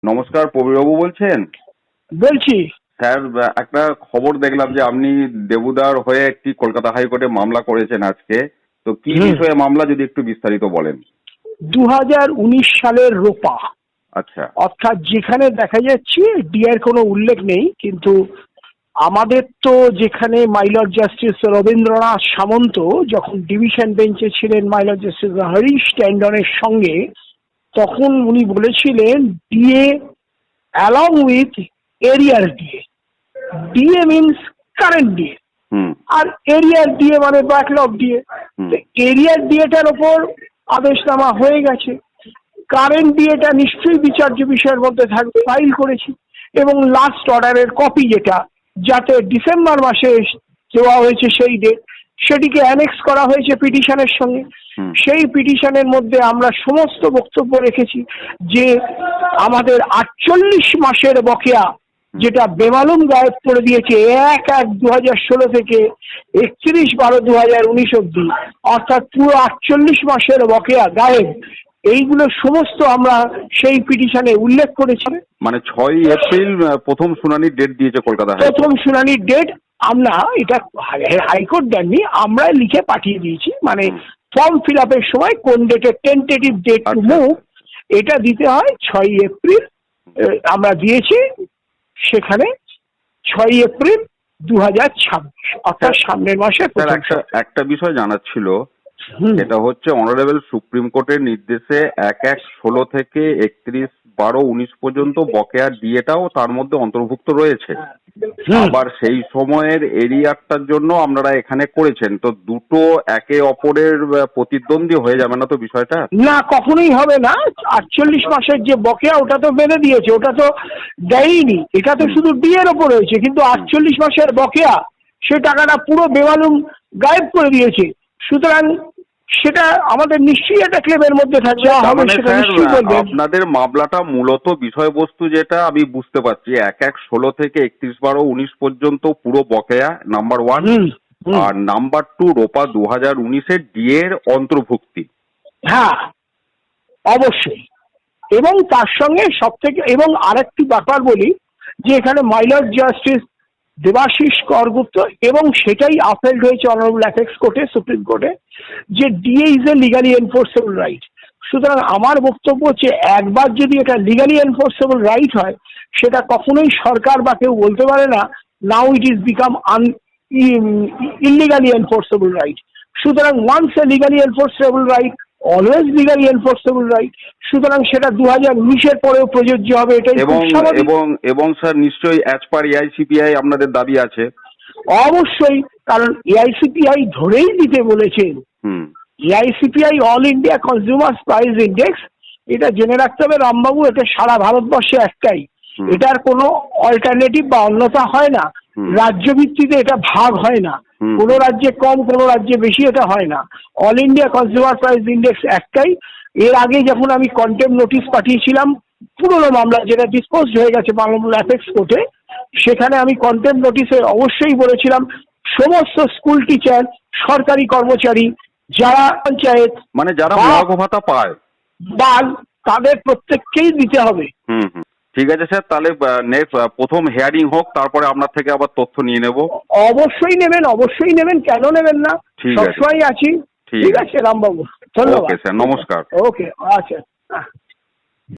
নমস্কার, প্রবীরবাবু বলছেন? বলছি। স্যার, একটা খবর দেখলাম যে আপনি দেবুদার হয়ে একটি কলকাতা হাইকোর্টে মামলা করেছেন আজকে। তো কি বিষয়ে মামলা, যদি একটু বিস্তারিত বলেন। 2019 সালের রোপা, আচ্ছা। অর্থাৎ যেখানে দেখা যাচ্ছে ডিআর কোনো উল্লেখ নেই, কিন্তু আমাদের তো যেখানে মাইলর জাস্টিস রবীন্দ্রনাথ সামন্ত যখন ডিভিশন বেঞ্চে ছিলেন মাইলর জাস্টিস হরিশ ট্যান্ডনের সঙ্গে, তখন উনি বলেছিলেন DA along with arrear DA. DA means current DA, আর এরিয়ার ডিএ মানে ব্যাকলগ ডিএ। এরিয়ার ডিএটার ওপর আদেশনামা হয়ে গেছে, কারেন্ট ডিএটা নিশ্চয়ই বিচার্য বিষয়ের মধ্যে থাকবে, ফাইল করেছি। এবং লাস্ট অর্ডারের কপি যেটা, যাতে ডিসেম্বর মাসে দেওয়া হয়েছে সেই ডেট, সেটিকে অ্যানেক্স করা হয়েছে পিটিশনের সঙ্গে। সেই পিটিশনের মধ্যে আমরা সমস্ত বক্তব্য রেখেছি যে আমাদের 48 মাসের বকেয়া, যেটা বেমালুম গায়েব করে দিয়েছে 1/1/2016 থেকে 31/12/2019 অব্দি, অর্থাৎ পুরো 48 মাসের বকেয়া গায়েব। এইগুলো সমস্ত আমরা সেই পিটিশনে উল্লেখ করেছি। মানে 6 এপ্রিল প্রথম শুনানির ডেট দিয়েছে কলকাতা হাইকোর্ট। প্রথম শুনানির ডেট আমরা, এটা হাইকোর্ট দেননি, আমরা লিখে পাঠিয়ে দিয়েছি। মানে ফর্ম ফিল আপের সময় কোন ডেটে টেন্টেটিভ ডেট টু মুভ, এটা দিতে হয় 6 এপ্রিল। আমরা দিয়েছি সেখানে 6 এপ্রিল 2026, অর্থাৎ সামনের মাসে। একটা বিষয় জানার ছিল, সেটা হচ্ছে অনারেবল সুপ্রিম কোর্টের নির্দেশে 1/1/16 থেকে 31/12/19 পর্যন্ত বকেয়া ডিএটাও তার মধ্যে অন্তর্ভুক্ত রয়েছে। আবার সেই সময়ের এরিয়ারটার জন্য আপনারা এখানে করেছেন, তো দুটো একে অপরের প্রতিদ্বন্দ্বী হয়ে যাবে না তো বিষয়টা? না, কখনোই হবে না। 48 মাসের যে বকেয়া, ওটা তো বেঁধে দিয়েছে, ওটা তো দেয়নি। এটা তো শুধু ডি এর ওপর হয়েছে, কিন্তু 48 মাসের বকেয়া সে টাকাটা পুরো বেমালুম গায়েব করে দিয়েছে। সুতরাং সেটা আমাদের নিশ্চয়ই একটা ক্লেমের মধ্যে থাকবে। আপনাদের মামলাটা মূলত বিষয়বস্তু যেটা আমি বুঝতে পারছি, 1/1/16 থেকে 31/12/19 পর্যন্ত পুরো বকেয়া, নাম্বার 1। আর নাম্বার 2, রোপা 2019-এর ডিএর অন্তর্ভুক্তি। হ্যাঁ, অবশ্যই। এবং তার সঙ্গে সব থেকে, এবং আরেকটি ব্যাপার বলি, যে এখানে মাইলর জাস্টিস দেবাশিস করগুপ্ত, এবং সেটাই আপেল্ড হয়েছে অনারেবল অ্যাপেক্স কোর্টে, সুপ্রিম কোর্টে, যে DA is a legally enforceable right. সুতরাং আমার বক্তব্য হচ্ছে, একবার যদি এটা লিগালি এনফোর্সেবল রাইট হয়, সেটা কখনোই সরকার বা কেউ বলতে পারে না now it is become illegally enforceable right. সুতরাং once a legally enforceable right, always legally enforceable right. সুতরাং সেটা 2019-এর পরেও প্রযোজ্য হবে, এটাই এবং স্যার নিশ্চয়ই অ্যাজ পার এআইসিপিআই আপনাদের দাবি আছে। অবশ্যই, কারণ এআইসিপিআই ধরেই দিতে বলেছেন। AICPI all India consumer price index, এটা জেনে রাখতে হবে রামবাবু, এটা সারা ভারতবর্ষে একটাই, এটার কোনো অল্টারনেটিভ বা অন্যতা হয় না। রাজ্য ভিত্তিতে এটা ভাগ হয় না, কোনো রাজ্যে কম কোনো রাজ্যে বেশি, এটা হয় না। All India consumer price index একটাই। এর আগে যখন আমি কন্টেম্প নোটিশ পাঠিয়েছিলাম পুরোনো মামলা, যেটা ডিসপোজ হয়ে গেছে বাংলা অ্যাপেক্স কোর্টে, সেখানে আমি কন্টেম্প নোটিশে অবশ্যই বলেছিলাম সমস্ত স্কুল টিচার, সরকারি কর্মচারী, যারা পঞ্চায়েত, মানে যারা মহার্ঘ ভাতা পায় বা তাদের প্রত্যেককেই দিতে হবে। ঠিক আছে স্যার, তাহলে নেক্সট প্রথম হিয়ারিং হোক, তারপরে আপনার থেকে আবার তথ্য নিয়ে নেব। অবশ্যই নেবেন, অবশ্যই নেবেন, কেন নেবেন না, সবসময় আছি। ঠিক আছে রামবাবু, ধন্যবাদ। ওকে স্যার, নমস্কার। ওকে, আচ্ছা।